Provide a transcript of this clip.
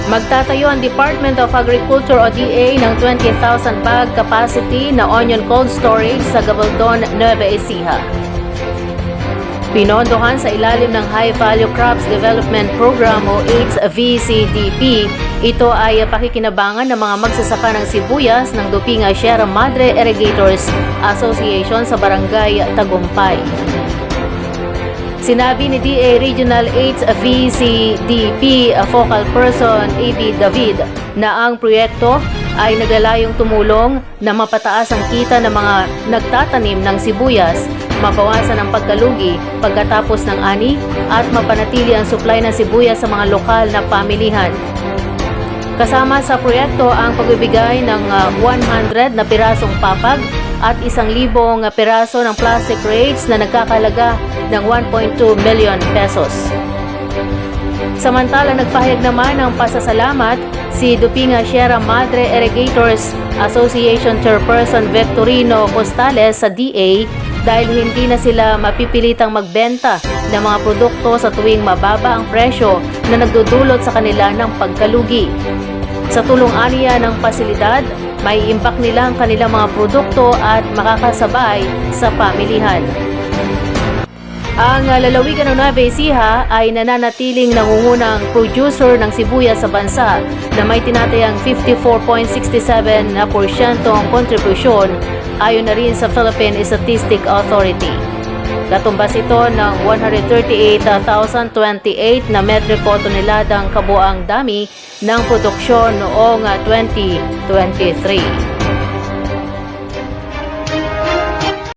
Magtatayo ang Department of Agriculture o DA ng 20,000 bag capacity na onion cold storage sa Gabaldon, Nueva Ecija. Pinondohan sa ilalim ng High Value Crops Development Program o HVCDP, ito ay pakikinabangan ng mga magsasaka ng sibuyas ng Dupinga Sierra Madre Irrigators Association sa Barangay Tagumpay. Sinabi ni DA Regional HVCDP Focal Person A.B. David na ang proyekto ay naglalayong tumulong na mapataas ang kita ng mga nagtatanim ng sibuyas, mabawasan ang pagkalugi pagkatapos ng ani at mapanatili ang supply ng sibuyas sa mga lokal na pamilihan. Kasama sa proyekto ang pagbibigay ng 100 na pirasong papag at 1,000 piraso ng plastic crates na nagkakalaga ng 1.2 million pesos. Samantala, nagpahayag naman ng pasasalamat si Dupinga Sierra Madre Irrigators Association Chairperson Victorino Costales sa DA dahil hindi na sila mapipilitang magbenta ng mga produkto sa tuwing mababa ang presyo na nagdudulot sa kanila ng pagkalugi. Sa tulong aniya ng pasilidad, may impact nila ang kanilang mga produkto at makakasabay sa pamilihan. Ang lalawigan ng Nueva Ecija ay nananatiling nangungunang producer ng sibuyas sa bansa na may tinatayang 54.67% ang kontribusyon ayon na rin sa Philippine Statistic Authority. Katumbas ito ng 138,028 na metriko toneladang kabuang dami ng produksyon noong 2023.